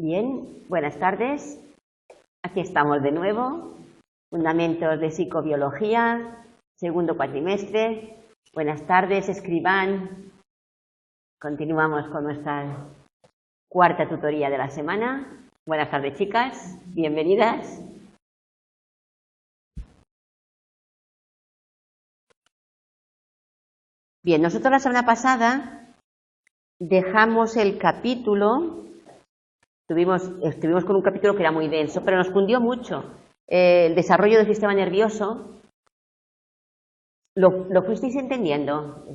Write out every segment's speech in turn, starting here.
Bien, buenas tardes. Aquí estamos de nuevo. Fundamentos de psicobiología, segundo cuatrimestre. Buenas tardes, escribán. Continuamos con nuestra cuarta tutoría de la semana. Buenas tardes, chicas. Bienvenidas. Bien, nosotros la semana pasada dejamos el capítulo. Estuvimos con un capítulo que era muy denso, pero nos cundió mucho. El desarrollo del sistema nervioso. ¿Lo fuisteis entendiendo?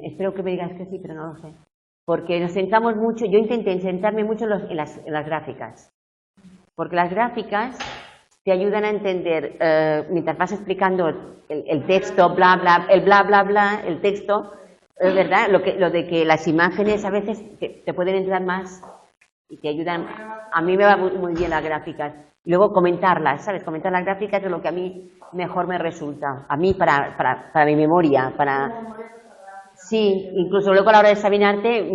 Espero que me digáis que sí, pero no lo sé. Porque nos centramos mucho, yo intenté sentarme mucho en las gráficas. Porque las gráficas te ayudan a entender, mientras vas explicando el texto, bla, bla, el texto, es verdad, lo de que las imágenes a veces te pueden entrar más y te ayudan. A mí me va muy bien las gráficas. Y luego comentarlas, ¿sabes? Comentar las gráficas es lo que a mí mejor me resulta. A mí para mi memoria, Sí, incluso luego a la hora de examinarte,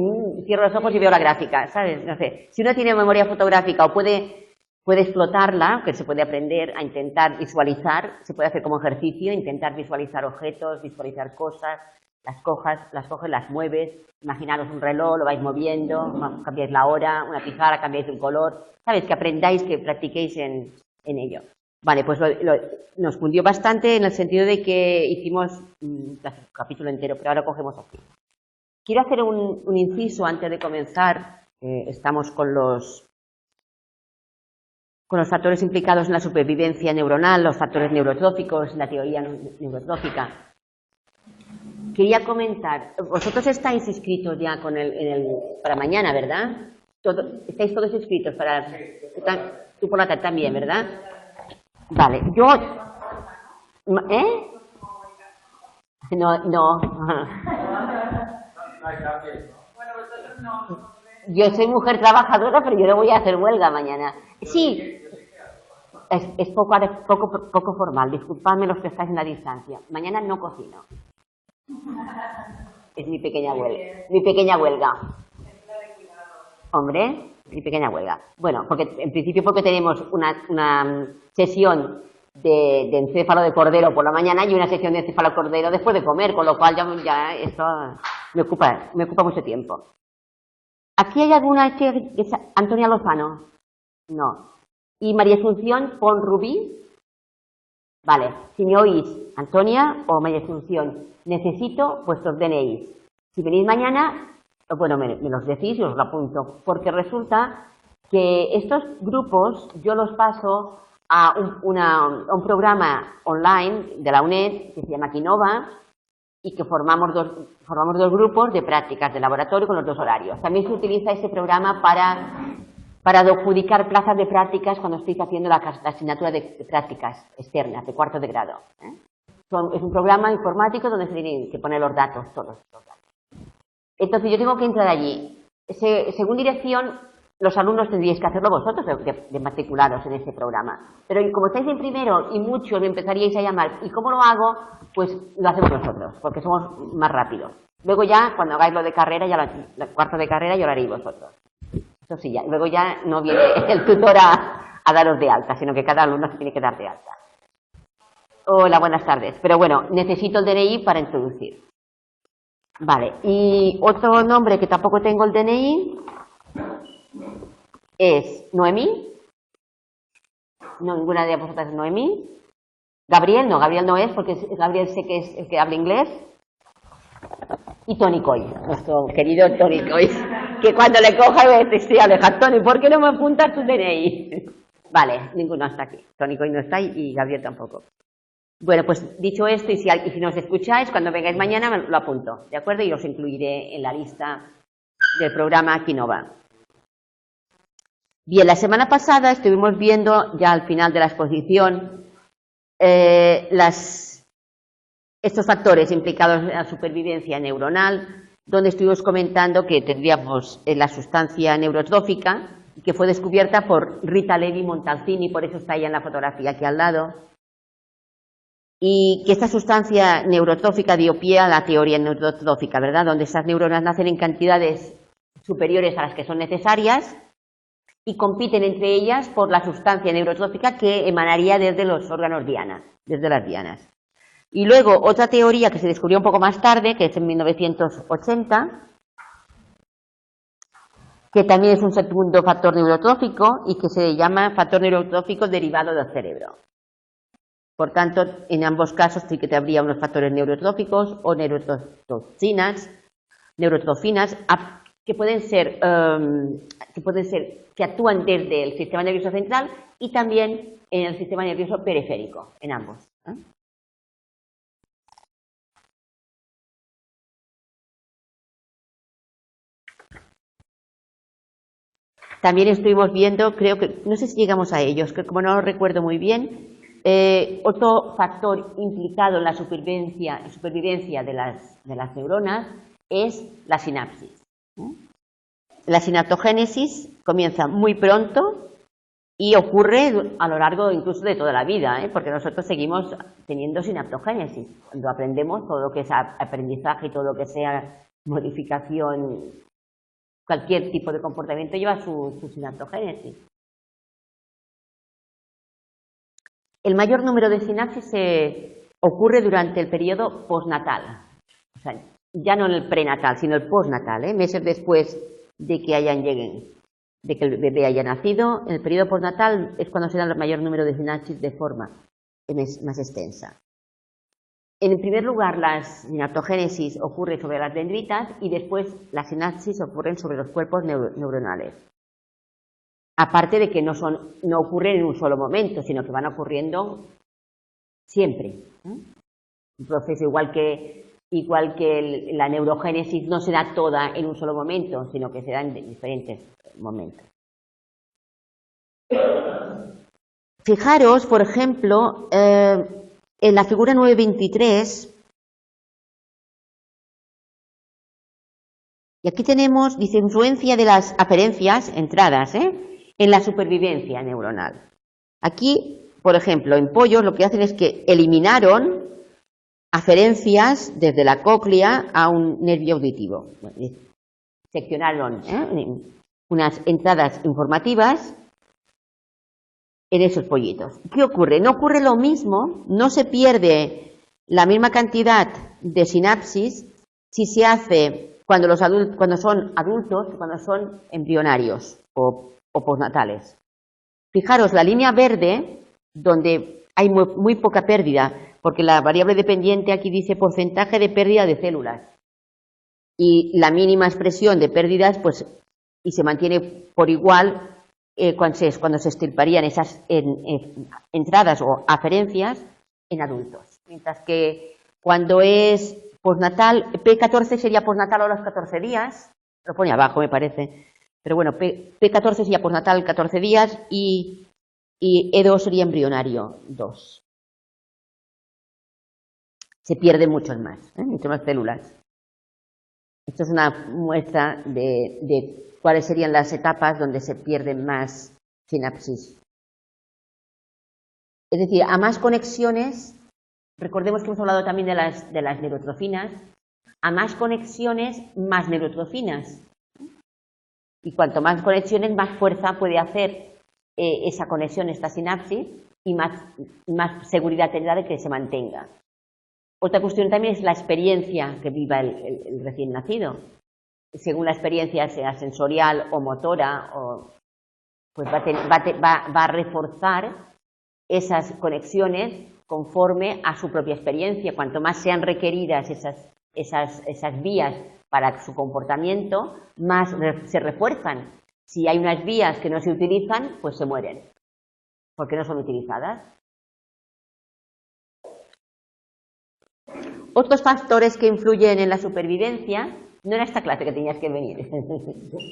cierro los ojos y veo la gráfica, ¿sabes? No sé. Si uno tiene memoria fotográfica o puede explotarla, que se puede aprender a intentar visualizar, se puede hacer como ejercicio, intentar visualizar objetos, visualizar cosas, las coges, las mueves, imaginaros un reloj, lo vais moviendo, cambiáis la hora, una pizarra, cambiáis el color, ¿sabes? Que aprendáis, que practiquéis en ello. Vale, pues nos cundió bastante en el sentido de que hicimos un capítulo entero, pero ahora cogemos aquí. Quiero hacer un inciso antes de comenzar. Estamos con los factores implicados en la supervivencia neuronal, los factores neurotróficos, la teoría neurotrófica. Quería comentar, vosotros estáis inscritos ya para mañana, ¿verdad? Estáis todos inscritos para... Tú por la tarde también, ¿verdad? Vale, yo... ¿Eh? No. Yo soy mujer trabajadora, pero yo no voy a hacer huelga mañana. Sí, es poco formal, disculpadme los que estáis en la distancia. Mañana no cocino. Es mi pequeña huelga. Hombre, mi pequeña huelga. Bueno, en principio porque tenemos una sesión de encéfalo de cordero por la mañana y una sesión de encéfalo de cordero después de comer, con lo cual ya esto me ocupa mucho tiempo. ¿Aquí hay alguna que es Antonia Lozano? No. ¿Y María Asunción Ponrubí? Vale, si me oís, Antonia o María Asunción, necesito vuestros DNIs. Si venís mañana, bueno, me los decís y os lo apunto, porque resulta que estos grupos yo los paso a un programa online de la UNED que se llama Kinova y que formamos dos grupos de prácticas de laboratorio con los dos horarios. También se utiliza este programa para adjudicar plazas de prácticas cuando estéis haciendo la asignatura de prácticas externas, de cuarto de grado. Es un programa informático donde se tienen que poner los datos, todos los datos. Entonces yo tengo que entrar allí. Según dirección, los alumnos tendríais que hacerlo vosotros de matricularos en este programa. Pero como estáis en primero y muchos me empezaríais a llamar, ¿y cómo lo hago? Pues lo hacemos nosotros, porque somos más rápidos. Luego ya, cuando hagáis lo de carrera, ya cuarto de carrera, ya lo haréis vosotros. Eso sí, ya. Luego ya no viene el tutor a daros de alta, sino que cada alumno se tiene que dar de alta. Hola, buenas tardes. Pero bueno, necesito el DNI para introducir. Vale, y otro nombre que tampoco tengo el DNI es Noemí. No, ninguna de vosotras es Noemí. Gabriel no es, porque Gabriel sé que es el que habla inglés. Y Tony Coy, nuestro querido Tony Coy, que cuando le coja me decía, Tony, ¿por qué no me apuntas tu DNI? Vale, ninguno está aquí. Tony Coy no está ahí y Gabriel tampoco. Bueno, pues dicho esto, y si nos escucháis, cuando vengáis mañana lo apunto, ¿de acuerdo? Y os incluiré en la lista del programa Kinova. Bien, la semana pasada estuvimos viendo, ya al final de la exposición, estos factores implicados en la supervivencia neuronal, donde estuvimos comentando que tendríamos la sustancia neurotrófica, que fue descubierta por Rita Levi Montalcini, por eso está ahí en la fotografía aquí al lado, y que esta sustancia neurotrófica dio pie a la teoría neurotrófica, ¿verdad? Donde esas neuronas nacen en cantidades superiores a las que son necesarias y compiten entre ellas por la sustancia neurotrófica que emanaría desde los órganos diana, desde las dianas. Y luego otra teoría que se descubrió un poco más tarde, que es en 1980, que también es un segundo factor neurotrófico y que se llama factor neurotrófico derivado del cerebro. Por tanto, en ambos casos sí que habría unos factores neurotróficos o neurotrofinas que pueden ser que actúan desde el sistema nervioso central y también en el sistema nervioso periférico, en ambos. También estuvimos viendo, creo que, no sé si llegamos a ellos, que como no lo recuerdo muy bien, otro factor implicado en la supervivencia de las neuronas es la sinapsis. La sinaptogénesis comienza muy pronto y ocurre a lo largo incluso de toda la vida, porque nosotros seguimos teniendo sinaptogénesis. Cuando aprendemos todo lo que es aprendizaje y todo lo que sea modificación, cualquier tipo de comportamiento lleva su sinaptogénesis. El mayor número de sinapsis ocurre durante el periodo postnatal, o sea, ya no en el prenatal, sino el postnatal, meses después de que el bebé haya nacido. En el periodo postnatal es cuando se da el mayor número de sinapsis de forma más extensa. En primer lugar, la sinaptogénesis ocurre sobre las dendritas y después las sinapsis ocurren sobre los cuerpos neuronales. Aparte de que no ocurren en un solo momento, sino que van ocurriendo siempre. Un proceso igual que la neurogénesis no se da toda en un solo momento, sino que se da en diferentes momentos. Fijaros, por ejemplo, en la figura 923, y aquí tenemos, dice, influencia de las aferencias, entradas, en la supervivencia neuronal. Aquí, por ejemplo, en pollos lo que hacen es que eliminaron aferencias desde la cóclea a un nervio auditivo. Seccionaron unas entradas informativas en esos pollitos. ¿Qué ocurre? No ocurre lo mismo, no se pierde la misma cantidad de sinapsis si se hace cuando son adultos que cuando son embrionarios o postnatales. Fijaros, la línea verde, donde hay muy poca pérdida, porque la variable dependiente aquí dice porcentaje de pérdida de células. Y la mínima expresión de pérdidas, pues, y se mantiene por igual cuando se extirparían esas entradas o aferencias en adultos. Mientras que cuando es postnatal, P14 sería postnatal a los 14 días, lo pone abajo me parece, pero bueno, P14 sería postnatal 14 días y E2 sería embrionario 2. Se pierden muchas más células. Esto es una muestra de cuáles serían las etapas donde se pierden más sinapsis. Es decir, a más conexiones, recordemos que hemos hablado también de las neurotrofinas, a más conexiones, más neurotrofinas. Y cuanto más conexiones, más fuerza puede hacer esa conexión, esta sinapsis, y más seguridad tendrá de que se mantenga. Otra cuestión también es la experiencia que viva el recién nacido. Según la experiencia, sea sensorial o motora, pues va a reforzar esas conexiones conforme a su propia experiencia. Cuanto más sean requeridas esas vías para su comportamiento, más se refuerzan. Si hay unas vías que no se utilizan, pues se mueren, porque no son utilizadas. Otros factores que influyen en la supervivencia, no era esta clase que tenías que venir.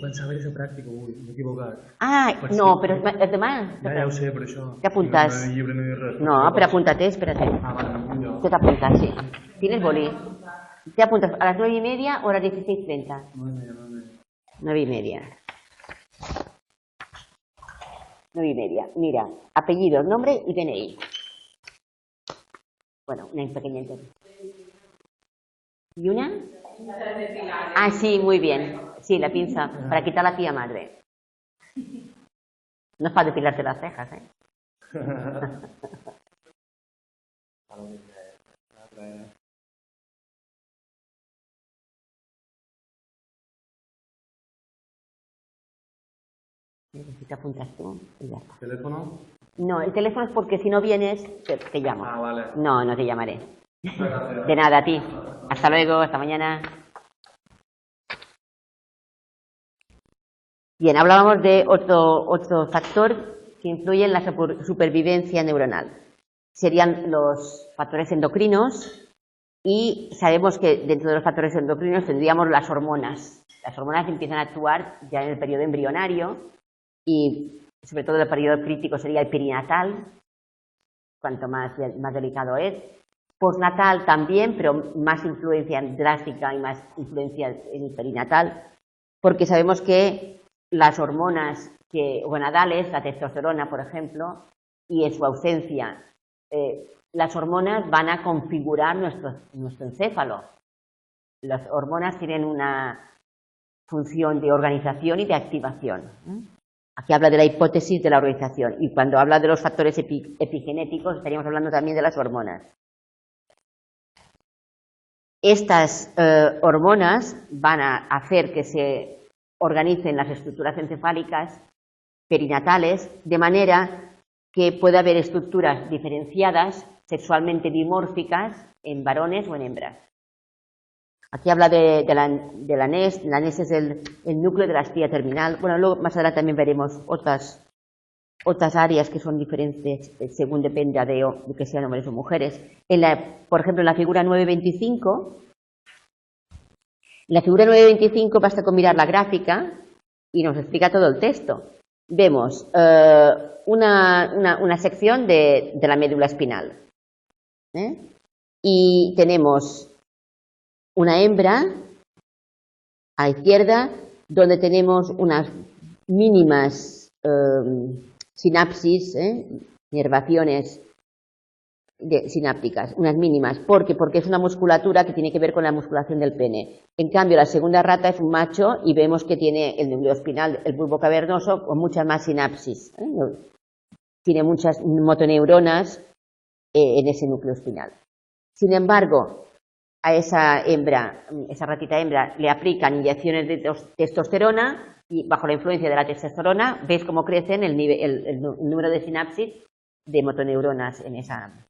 Pensaba eso práctico, me he equivocat. Ah, no, pero els demás... Ja ho sé, per això. T'apuntes. No, llibre no hi ha res. No, pero apúntate, espérate. Ah, vale, no. ¿Qué te apuntas? Sí. ¿Tienes boli? Te apuntas a las 9:30 o a las 16:30. 9:30. 9:30. Mira, apellido, nombre y DNI. Bueno, una pequeña introducción. ¿Y una? Ah, sí, muy bien. Sí, la pinza, para quitar la tía madre. No es para depilarte las cejas, ¿eh? Si te apuntas tú y ya está. ¿Teléfono? No, el teléfono es porque si no vienes, te llamo. Ah, vale. No, no te llamaré. Gracias. De nada, a ti. Hasta luego, hasta mañana. Bien, hablábamos de otro factor que influye en la supervivencia neuronal. Serían los factores endocrinos y sabemos que dentro de los factores endocrinos tendríamos las hormonas. Las hormonas empiezan a actuar ya en el periodo embrionario y sobre todo el periodo crítico sería el perinatal, cuanto más delicado es. Postnatal también, pero más influencia drástica y más influencia en el perinatal, porque sabemos que las hormonas gonadales, la testosterona, por ejemplo, y en su ausencia, las hormonas van a configurar nuestro encéfalo. Las hormonas tienen una función de organización y de activación. Aquí habla de la hipótesis de la organización y cuando habla de los factores epigenéticos estaríamos hablando también de las hormonas. Estas hormonas van a hacer que se organicen las estructuras encefálicas perinatales de manera que pueda haber estructuras diferenciadas, sexualmente dimórficas, en varones o en hembras. Aquí habla de la NES. La NES es el núcleo de la estría terminal. Bueno, luego más adelante también veremos otras áreas que son diferentes según dependa de que sean hombres o mujeres. Por ejemplo, en la figura 925, basta con mirar la gráfica y nos explica todo el texto. Vemos una sección de la médula espinal. Y tenemos una hembra a la izquierda donde tenemos unas mínimas sinapsis, inervaciones sinápticas, unas mínimas. ¿Por qué? Porque es una musculatura que tiene que ver con la musculación del pene. En cambio, la segunda rata es un macho y vemos que tiene el núcleo espinal, el bulbo cavernoso, con mucha más sinapsis. Tiene muchas motoneuronas en ese núcleo espinal. Sin embargo, a esa ratita hembra, le aplican inyecciones de testosterona y bajo la influencia de la testosterona veis cómo crecen el número de sinapsis de motoneuronas en esa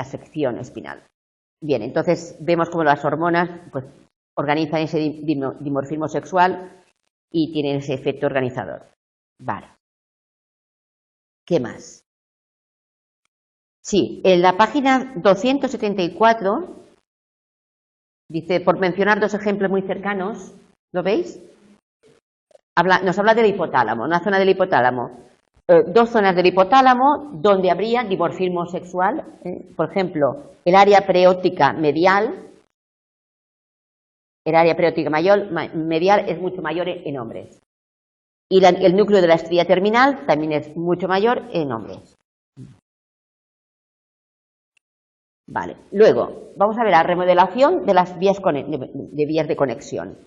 sección espinal. Bien, entonces vemos cómo las hormonas pues, organizan ese dimorfismo sexual y tienen ese efecto organizador. Vale. ¿Qué más? Sí, en la página 274 dice, por mencionar dos ejemplos muy cercanos, ¿lo veis? Nos habla del hipotálamo, una zona del hipotálamo. Dos zonas del hipotálamo donde habría dimorfismo sexual, por ejemplo, el área preóptica medial. El área preóptica medial es mucho mayor en hombres. Y el núcleo de la estría terminal también es mucho mayor en hombres. Vale. Luego, vamos a ver la remodelación de las vías de conexión.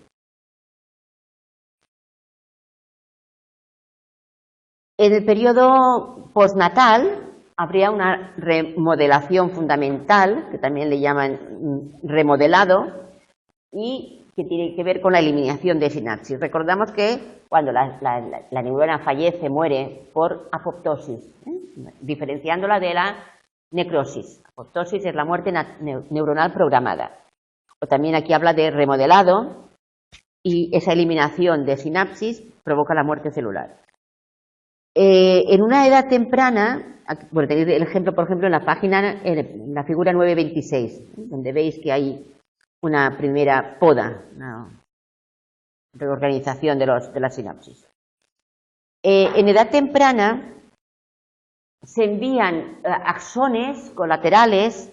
En el periodo postnatal habría una remodelación fundamental, que también le llaman remodelado, y que tiene que ver con la eliminación de sinapsis. Recordamos que cuando la neurona fallece, muere por apoptosis, diferenciándola de la necrosis. Apoptosis es la muerte neuronal programada. O también aquí habla de remodelado y esa eliminación de sinapsis provoca la muerte celular. En una edad temprana, bueno, tenéis el ejemplo, por ejemplo, en en la figura 926, donde veis que hay una primera poda, una reorganización de las sinapsis. En edad temprana se envían axones colaterales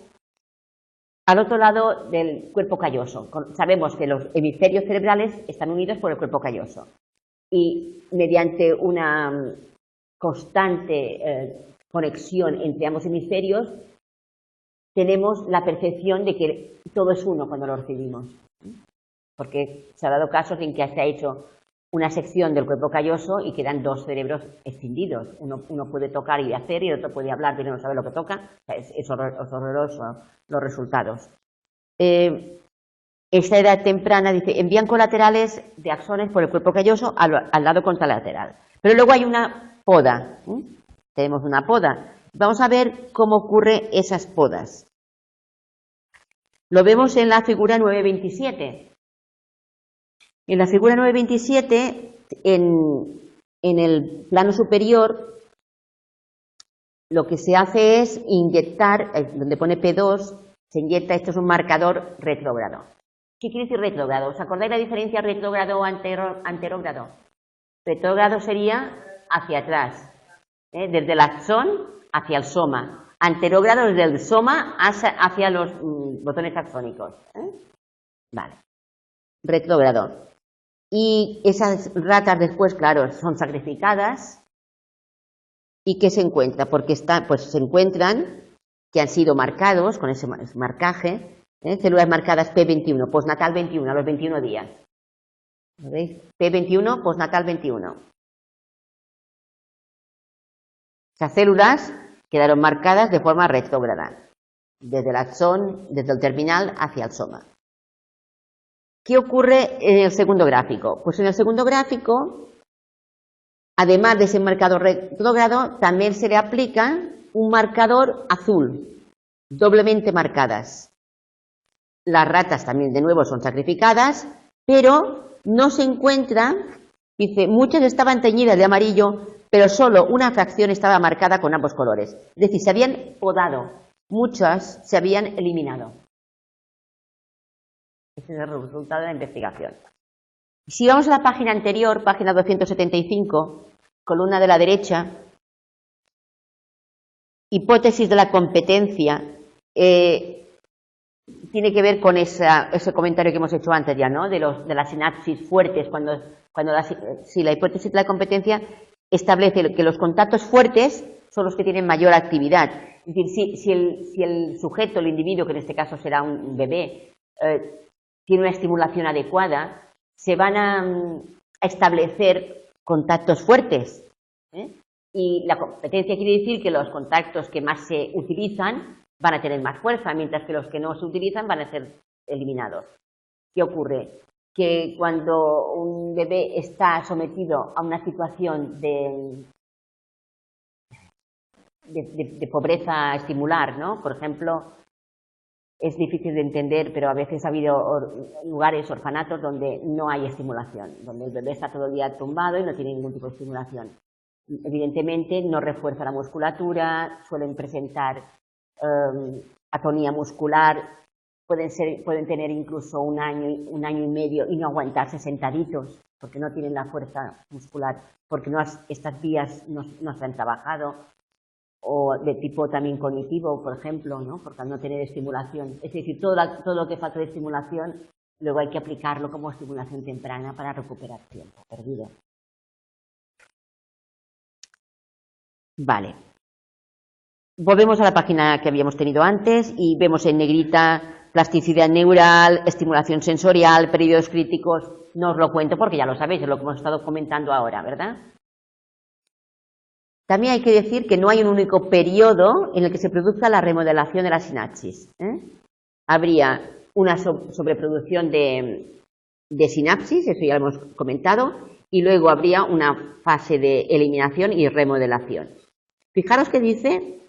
al otro lado del cuerpo calloso. Sabemos que los hemisferios cerebrales están unidos por el cuerpo calloso y mediante una constante conexión entre ambos hemisferios tenemos la percepción de que todo es uno cuando lo recibimos, porque se ha dado casos en que se ha hecho una sección del cuerpo calloso y quedan dos cerebros escindidos. Uno puede tocar y hacer y el otro puede hablar pero no sabe lo que toca. O sea, es horroroso los resultados. Esta edad temprana, dice, envían colaterales de axones por el cuerpo calloso al lado contralateral. Pero luego hay una poda. Tenemos una poda. Vamos a ver cómo ocurre esas podas. Lo vemos en la figura 927. En la figura 927, en el plano superior, lo que se hace es inyectar, donde pone P2, se inyecta, esto es un marcador retrógrado. ¿Qué quiere decir retrógrado? ¿Os acordáis la diferencia retrógrado o anterógrado? Retrógrado sería hacia atrás, desde el axón hacia el soma. Anterógrado desde el soma hacia los botones axónicos. Vale. Retrógrado. Y esas ratas después, claro, son sacrificadas. ¿Y qué se encuentra? Porque pues se encuentran que han sido marcados con ese marcaje, células marcadas P21, postnatal 21, a los 21 días. ¿Lo veis? P21, postnatal 21. Esas células quedaron marcadas de forma retrógrada, desde el axón, desde el terminal hacia el soma. ¿Qué ocurre en el segundo gráfico? Pues en el segundo gráfico, además de ese marcador retrógrado, también se le aplica un marcador azul, doblemente marcadas. Las ratas también de nuevo son sacrificadas, pero no se encuentra, dice, muchas estaban teñidas de amarillo, pero solo una fracción estaba marcada con ambos colores. Es decir, se habían podado, muchas se habían eliminado. Ese es el resultado de la investigación. Si vamos a la página anterior, página 275, columna de la derecha, hipótesis de la competencia, tiene que ver con ese comentario que hemos hecho antes ya, ¿no? De las sinapsis fuertes, si la hipótesis de la competencia establece que los contactos fuertes son los que tienen mayor actividad. Es decir, si el sujeto, el individuo, que en este caso será un bebé, tiene una estimulación adecuada, se van a establecer contactos fuertes. Y la competencia quiere decir que los contactos que más se utilizan van a tener más fuerza, mientras que los que no se utilizan van a ser eliminados. ¿Qué ocurre? Que cuando un bebé está sometido a una situación de pobreza estimular, ¿no? Por ejemplo, es difícil de entender, pero a veces ha habido lugares, orfanatos, donde no hay estimulación, donde el bebé está todo el día tumbado y no tiene ningún tipo de estimulación. Evidentemente no refuerza la musculatura, suelen presentar atonía muscular, pueden tener incluso un año y medio y no aguantarse sentaditos porque no tienen la fuerza muscular, porque estas vías no se han trabajado, o de tipo también cognitivo, por ejemplo, ¿no? Porque al no tener estimulación, es decir, todo lo que falta de estimulación, luego hay que aplicarlo como estimulación temprana para recuperar tiempo perdido. Vale. Volvemos a la página que habíamos tenido antes y vemos en negrita plasticidad neural, estimulación sensorial, periodos críticos. No os lo cuento porque ya lo sabéis, es lo que hemos estado comentando ahora, ¿verdad? También hay que decir que no hay un único periodo en el que se produzca la remodelación de la sinapsis. Habría una sobreproducción de sinapsis, eso ya lo hemos comentado, y luego habría una fase de eliminación y remodelación. Fijaros que dice,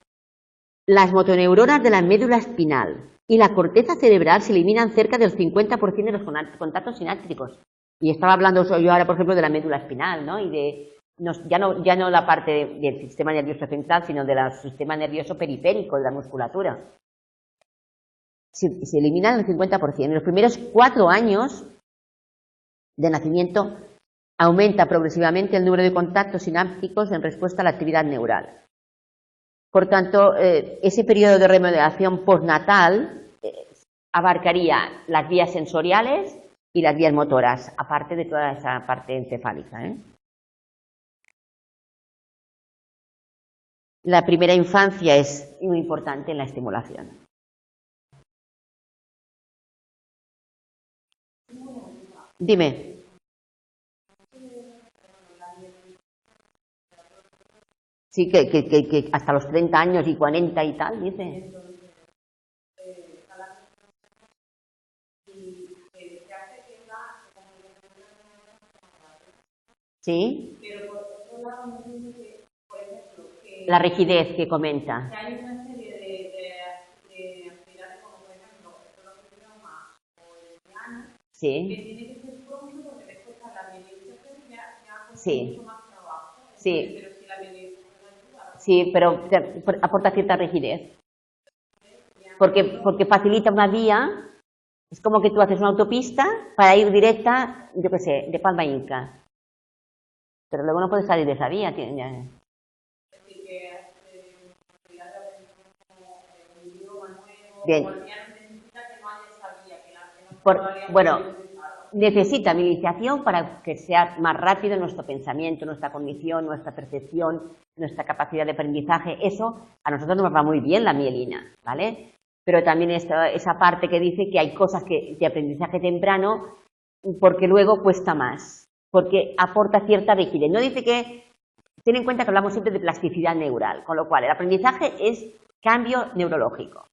las motoneuronas de la médula espinal y la corteza cerebral se eliminan cerca del 50% de los contactos sinápticos. Y estaba hablando yo ahora, por ejemplo, de la médula espinal, ¿no? Y de ya no la parte del sistema nervioso central, sino del sistema nervioso periférico, de la musculatura. Se eliminan el 50%. En los primeros 4 años de nacimiento aumenta progresivamente el número de contactos sinápticos en respuesta a la actividad neural. Por tanto, ese periodo de remodelación postnatal abarcaría las vías sensoriales y las vías motoras, aparte de toda esa parte encefálica. La primera infancia es muy importante en la estimulación. Dime. Sí, que hasta los 30 años y 40 y tal, dice. Sí. Pero por otro lado, me dice que, por ejemplo, que la rigidez que comenta. Que hay una serie de actividades como, por ejemplo, el idioma o el piano, sí, que tiene que ser pronto porque después a la mediación ya sí, mucho más trabajo. Sí. Pero si la mediación ayuda. Sí, pero aporta cierta rigidez. Porque facilita una vía. Es como que tú haces una autopista para ir directa, yo qué sé, de Palma a Inca. Pero luego no puedes salir de esa vía. Bien. Bueno, necesita mi iniciación para que sea más rápido nuestro pensamiento, nuestra cognición, nuestra percepción, nuestra capacidad de aprendizaje. Eso a nosotros nos va muy bien la mielina, ¿vale? Pero también esa parte que dice que hay cosas de aprendizaje temprano porque luego cuesta más, porque aporta cierta rigidez. No dice que, ten en cuenta que hablamos siempre de plasticidad neural, con lo cual el aprendizaje es cambio neurológico.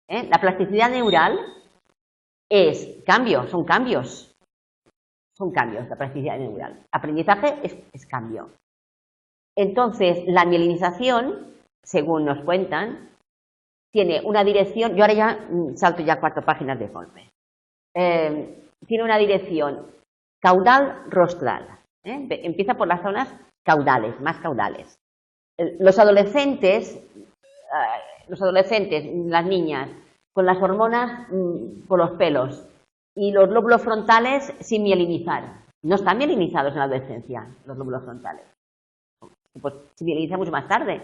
La plasticidad neural es cambio, son cambios. Son cambios, la plasticidad neural. Aprendizaje es cambio. Entonces, la mielinización, según nos cuentan, tiene una dirección, yo ahora ya salto ya 4 páginas de golpe. Tiene una dirección caudal-rostral. Empieza por las zonas caudales, más caudales. Los adolescentes, las niñas, con las hormonas por los pelos y los lóbulos frontales sin mielinizar. No están mielinizados en la adolescencia, los lóbulos frontales. Pues se mieliniza mucho más tarde.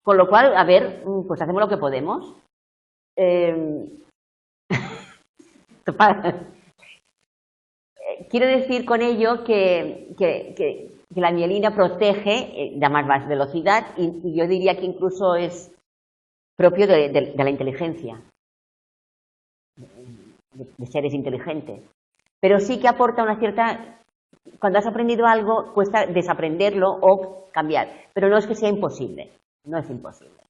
Con lo cual, a ver, pues hacemos lo que podemos. Quiero decir con ello que la mielina protege, da más velocidad y yo diría que incluso es propio de la inteligencia, de seres inteligentes. Pero sí que aporta una cierta... Cuando has aprendido algo, cuesta desaprenderlo o cambiar. Pero no es que sea imposible, no es imposible.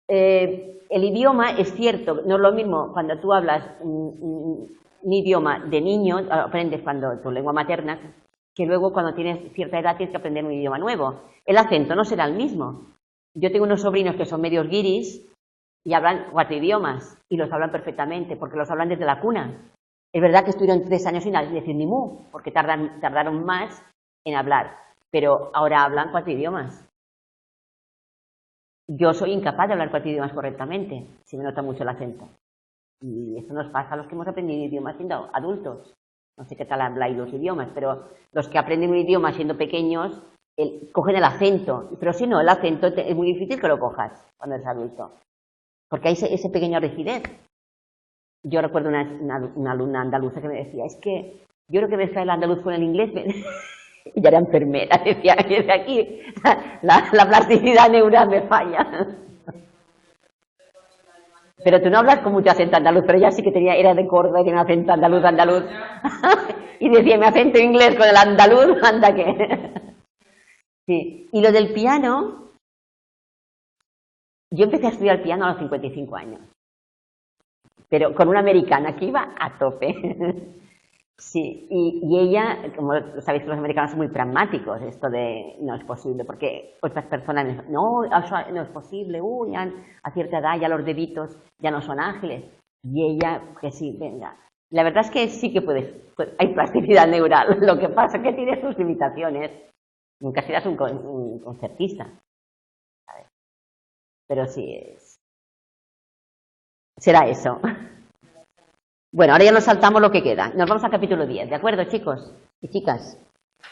El idioma es cierto, no es lo mismo cuando tú hablas un idioma de niño, aprendes cuando tu lengua materna, que luego cuando tienes cierta edad tienes que aprender un idioma nuevo. El acento no será el mismo. Yo tengo unos sobrinos que son medios guiris y hablan 4 idiomas y los hablan perfectamente porque los hablan desde la cuna. Es verdad que estuvieron 3 años sin decir ni mu, porque tardaron más en hablar, pero ahora hablan 4 idiomas. Yo soy incapaz de hablar 4 idiomas correctamente, si me nota mucho el acento. Y esto nos pasa a los que hemos aprendido idiomas siendo adultos. No sé qué tal habláis los idiomas, pero los que aprenden un idioma siendo pequeños cogen el acento. Pero si no, el acento es muy difícil que lo cojas cuando eres adulto, porque hay esa pequeña rigidez. Yo recuerdo una alumna andaluza que me decía, es que yo creo que mezclar el andaluz con el inglés... Ya era enfermera, decía, desde aquí la plasticidad neural me falla. Pero tú no hablas con mucho acento andaluz, pero ella sí que era de Córdoba y tenía un acento andaluz. Y decía, mi acento inglés con el andaluz, anda que... Sí. Y lo del piano, yo empecé a estudiar piano a los 55 años, pero con una americana que iba a tope. Sí, y ella, como sabéis que los americanos son muy pragmáticos, esto de no es posible, porque otras personas no es posible, ya a cierta edad ya los deditos ya no son ágiles, y ella que sí, venga. La verdad es que sí que hay plasticidad neural, lo que pasa es que tiene sus limitaciones, nunca serás un concertista, ¿sabes? Pero sí, será eso. Bueno, ahora ya nos saltamos lo que queda. Nos vamos al capítulo 10, ¿de acuerdo, chicos y chicas?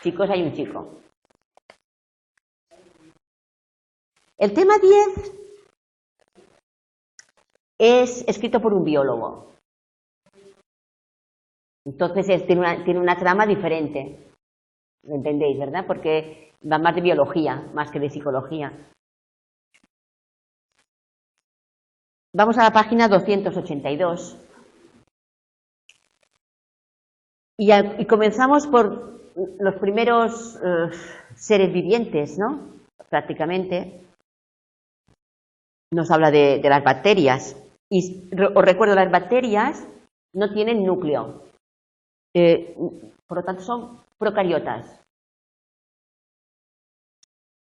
Chicos, hay un chico. El tema 10 es escrito por un biólogo. Entonces tiene una trama diferente. ¿Lo entendéis, verdad? Porque va más de biología, más que de psicología. Vamos a la página 282. Y comenzamos por los primeros seres vivientes, ¿no? prácticamente, nos habla de las bacterias. Y os recuerdo, las bacterias no tienen núcleo, por lo tanto son procariotas.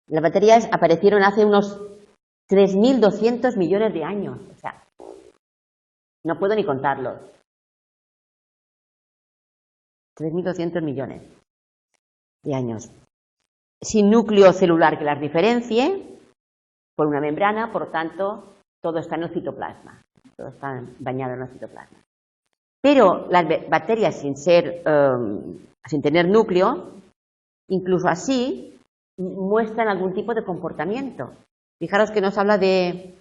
Las bacterias aparecieron hace unos 3.200 millones de años, o sea, no puedo ni contarlos. 3.200 millones de años. Sin núcleo celular que las diferencie, por una membrana, por lo tanto, todo está en el citoplasma, todo está bañado en el citoplasma. Pero las bacterias sin tener núcleo, incluso así, muestran algún tipo de comportamiento. Fijaros que nos habla de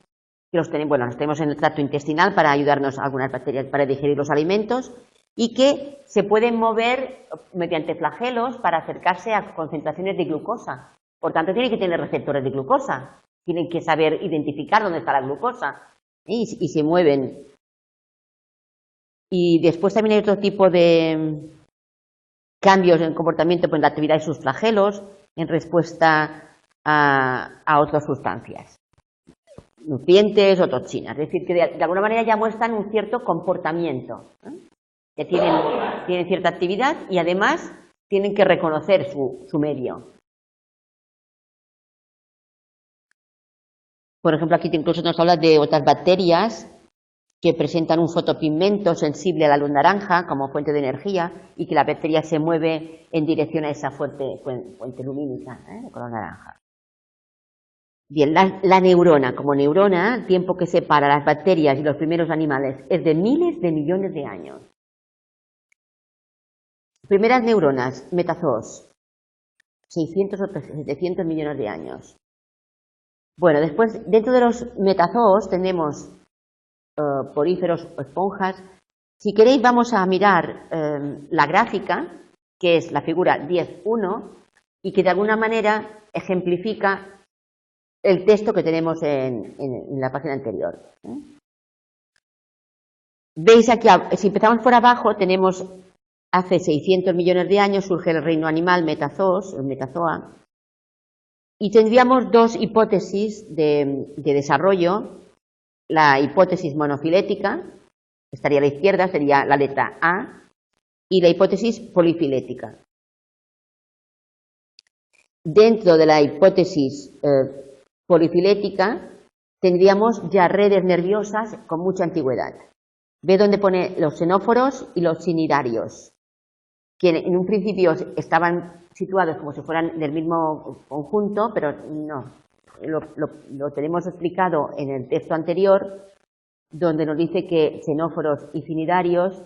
que los tenemos en el tracto intestinal para ayudarnos a algunas bacterias para digerir los alimentos y que se pueden mover mediante flagelos para acercarse a concentraciones de glucosa. Por tanto, tienen que tener receptores de glucosa, tienen que saber identificar dónde está la glucosa y se mueven. Y después también hay otro tipo de cambios en comportamiento, pues en la actividad de sus flagelos en respuesta a otras sustancias, nutrientes o toxinas. Es decir, que de alguna manera ya muestran un cierto comportamiento, que tienen cierta actividad y además tienen que reconocer su medio. Por ejemplo, aquí incluso nos habla de otras bacterias que presentan un fotopigmento sensible a la luz naranja como fuente de energía y que la bacteria se mueve en dirección a esa fuente lumínica de color naranja. Bien, la neurona. Como neurona, el tiempo que separa las bacterias y los primeros animales es de miles de millones de años. Primeras neuronas, metazoos, 600 o 700 millones de años. Bueno, después, dentro de los metazoos tenemos poríferos o esponjas. Si queréis vamos a mirar la gráfica, que es la figura 10.1 y que de alguna manera ejemplifica el texto que tenemos en la página anterior. Veis aquí, si empezamos por abajo, tenemos hace 600 millones de años surge el reino animal metazoos, el metazoa, y tendríamos dos hipótesis de desarrollo. La hipótesis monofilética, estaría a la izquierda, sería la letra A, y la hipótesis polifilética. Dentro de la hipótesis polifilética tendríamos ya redes nerviosas con mucha antigüedad. Ve donde pone los xenóforos y los cnidarios, que en un principio estaban situados como si fueran del mismo conjunto, pero no. Lo tenemos explicado en el texto anterior, donde nos dice que xenóforos y cnidarios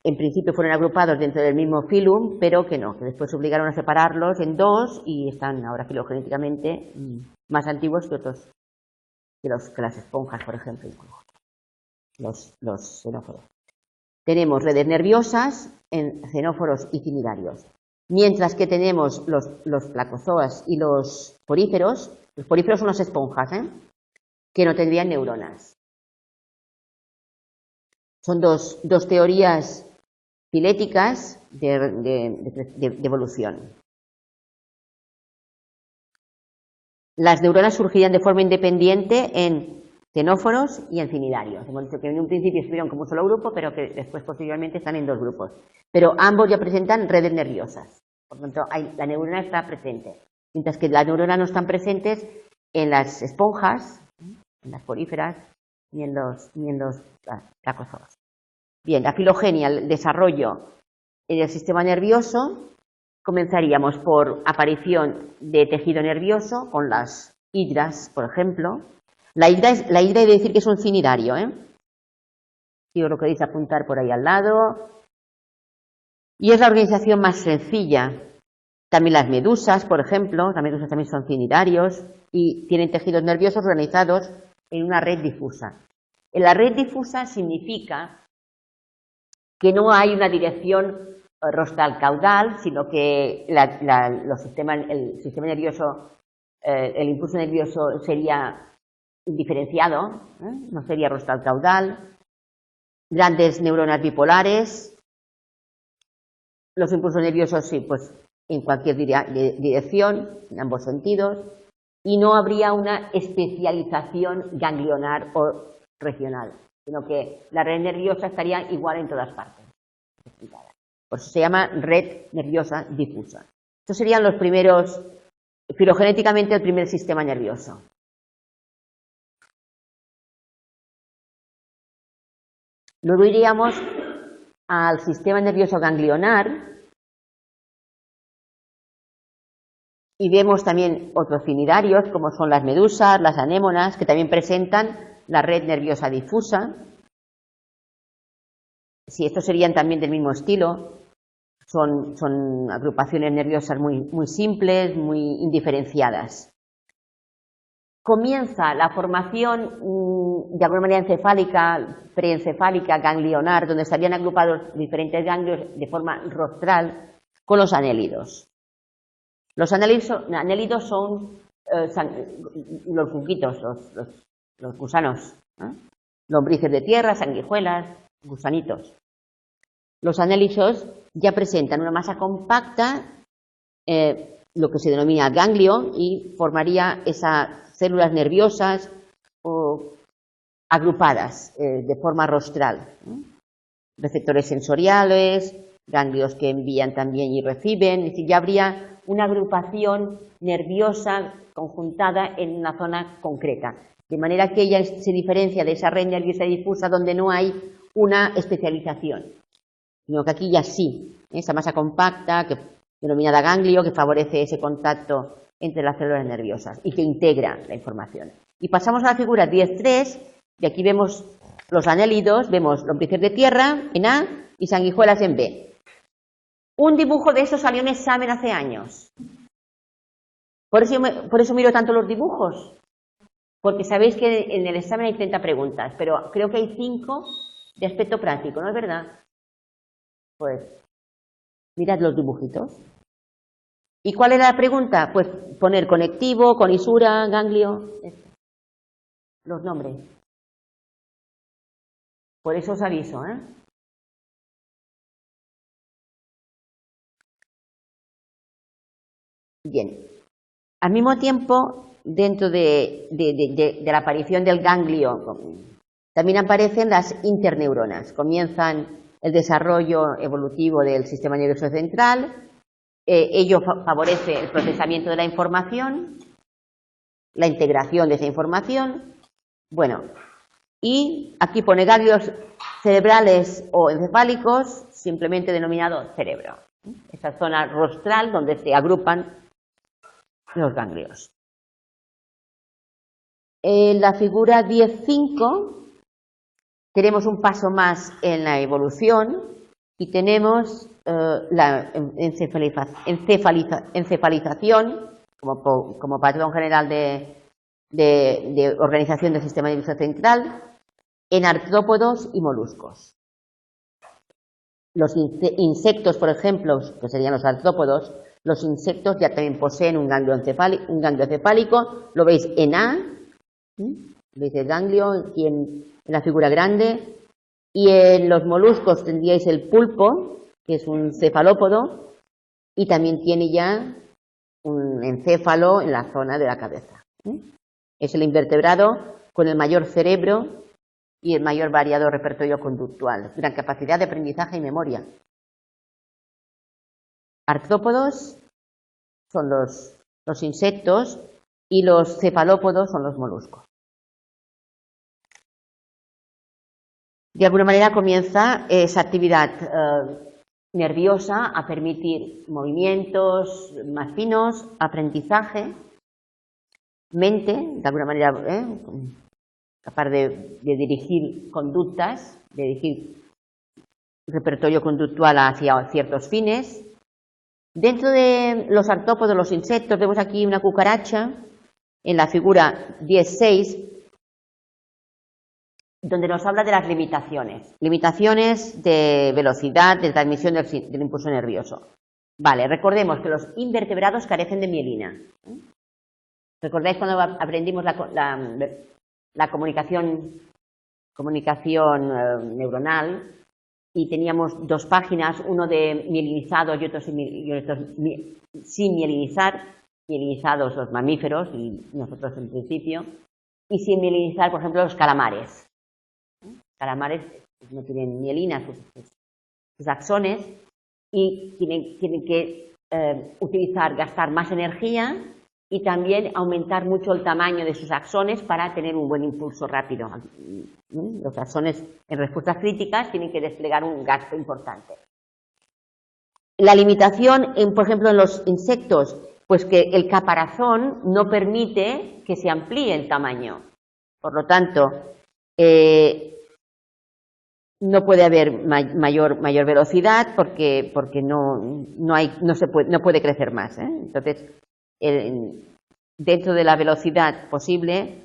en principio fueron agrupados dentro del mismo filum, pero que no, que después se obligaron a separarlos en dos y están ahora filogenéticamente más antiguos que otros, que las esponjas, por ejemplo, los xenóforos. Tenemos redes nerviosas en xenóforos y cnidarios. Mientras que tenemos los placozoas y los poríferos son las esponjas, que no tendrían neuronas. Son dos teorías filéticas de evolución. Las neuronas surgirían de forma independiente en xenóforos y en cnidarios. Hemos dicho que en un principio estuvieron como un solo grupo, pero que después posteriormente están en dos grupos. Pero ambos ya presentan redes nerviosas. Por lo tanto, la neurona está presente. Mientras que las neuronas no están presentes en las esponjas, en las poríferas, ni en los placozoos. Bien, la filogenia, el desarrollo en el sistema nervioso, comenzaríamos por aparición de tejido nervioso con las hidras, por ejemplo. La hidra hay que decir que es un cnidario, si os lo queréis apuntar por ahí al lado. Y es la organización más sencilla. También las medusas, por ejemplo, las medusas también son cnidarios y tienen tejidos nerviosos organizados en una red difusa. En la red difusa significa que no hay una dirección rostral-caudal, sino que el sistema nervioso, el impulso nervioso sería indiferenciado, no sería rostral-caudal. Grandes neuronas bipolares. Los impulsos nerviosos, sí, pues en cualquier dirección, en ambos sentidos, y no habría una especialización ganglionar o regional, sino que la red nerviosa estaría igual en todas partes. Por eso se llama red nerviosa difusa. Estos serían los primeros, filogenéticamente, el primer sistema nervioso. Luego iríamos al sistema nervioso ganglionar y vemos también otros cnidarios, como son las medusas, las anémonas, que también presentan la red nerviosa difusa. Sí, estos serían también del mismo estilo. Son agrupaciones nerviosas muy simples, muy indiferenciadas. Comienza la formación de alguna manera encefálica, preencefálica, ganglionar, donde estarían agrupados diferentes ganglios de forma rostral con los anélidos. Los anélidos son los cuquitos, los gusanos, lombrices de tierra, sanguijuelas, gusanitos. Los anélidos ya presentan una masa compacta, lo que se denomina ganglio, y formaría esas células nerviosas agrupadas de forma rostral. Receptores sensoriales, ganglios que envían también y reciben, es decir, ya habría una agrupación nerviosa conjuntada en una zona concreta, de manera que ella se diferencia de esa red nerviosa difusa donde no hay una especialización, sino que aquí ya sí, esa masa compacta, denominada ganglio, que favorece ese contacto entre las células nerviosas y que integra la información. Y pasamos a la figura 10.3, y aquí vemos los anélidos, vemos lombrices de tierra en A y sanguijuelas en B. Un dibujo de eso salió en examen hace años. Por eso miro tanto los dibujos, porque sabéis que en el examen hay 30 preguntas, pero creo que hay 5 de aspecto práctico, ¿no es verdad? Pues mirad los dibujitos. ¿Y cuál era la pregunta? Pues poner conectivo, conisura, ganglio, los nombres. Por eso os aviso, ¿eh? Bien. Al mismo tiempo, dentro de la aparición del ganglio, también aparecen las interneuronas. Comienzan el desarrollo evolutivo del sistema nervioso central. Ello favorece el procesamiento de la información, la integración de esa información. Bueno, y aquí pone ganglios cerebrales o encefálicos, simplemente denominado cerebro. Esa zona rostral donde se agrupan los ganglios. En la figura 10.5 tenemos un paso más en la evolución y tenemos la encefalización como patrón general de organización del sistema nervioso central en artrópodos y moluscos. Los insectos, por ejemplo, que serían los artrópodos, los insectos ya también poseen un ganglio encefálico, lo veis en A, veis el ganglio aquí en la figura grande, y en los moluscos tendríais el pulpo, que es un cefalópodo, y también tiene ya un encéfalo en la zona de la cabeza. Es el invertebrado con el mayor cerebro y el mayor variado repertorio conductual, gran capacidad de aprendizaje y memoria. Artrópodos son los insectos y los cefalópodos son los moluscos. De alguna manera comienza esa actividad nerviosa a permitir movimientos más finos, aprendizaje, mente, de alguna manera capaz de dirigir conductas, de dirigir repertorio conductual hacia ciertos fines. Dentro de los artrópodos, los insectos, vemos aquí una cucaracha en la figura 10.6, donde nos habla de las limitaciones. Limitaciones de velocidad, de transmisión del impulso nervioso. Vale, recordemos que los invertebrados carecen de mielina. ¿Recordáis cuando aprendimos la comunicación neuronal? y teníamos dos páginas, uno de mielinizados y otros sin mielinizar, mielinizados los mamíferos y nosotros en principio, y sin mielinizar, por ejemplo, los calamares. Calamares no tienen mielina sus axones y tienen que gastar más energía y también aumentar mucho el tamaño de sus axones para tener un buen impulso rápido. Los axones en respuestas críticas tienen que desplegar un gasto importante. La limitación, por ejemplo, en los insectos, pues que el caparazón no permite que se amplíe el tamaño. Por lo tanto, no puede haber mayor velocidad porque no puede crecer más. Entonces, dentro de la velocidad posible,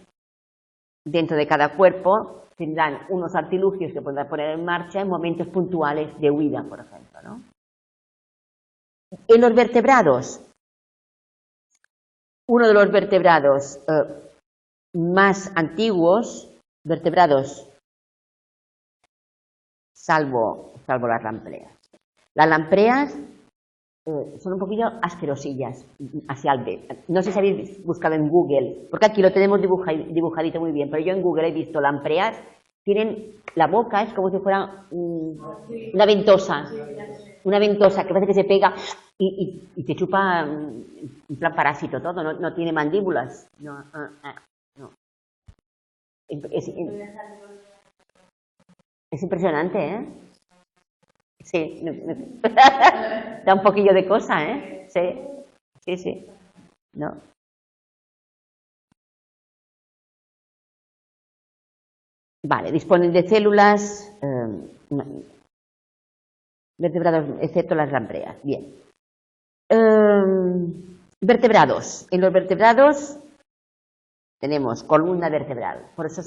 dentro de cada cuerpo, tendrán unos artilugios que podrán poner en marcha en momentos puntuales de huida, por ejemplo, ¿no? En los vertebrados, uno de los vertebrados más antiguos, salvo las lampreas. Las lampreas son un poquillo asquerosillas hacia el B. No sé si habéis buscado en Google, porque aquí lo tenemos dibujadito muy bien, pero yo en Google he visto lampreas, la boca es como si fuera una ventosa que parece que se pega y te chupa en plan parásito todo, no tiene mandíbulas. No. Es impresionante, ¿eh? Sí, da un poquillo de cosa, ¿eh? Sí. No. Vale, disponen de células, vertebrados, excepto las lampreas. Bien. Vertebrados. En los vertebrados tenemos columna vertebral. Por eso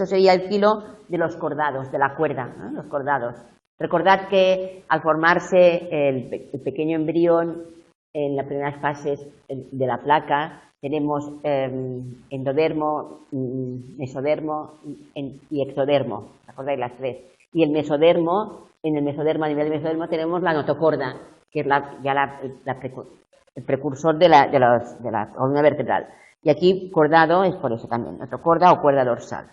sería el filo de los cordados, de la cuerda, ¿no? Los cordados. Recordad que al formarse el pequeño embrión en las primeras fases de la placa, tenemos endodermo, mesodermo y ectodermo. ¿Recordáis las tres? Y el mesodermo, a nivel de mesodermo, tenemos la notocorda, que es el precursor de la columna vertebral. Y aquí cordado es por eso también, notocorda o cuerda dorsal.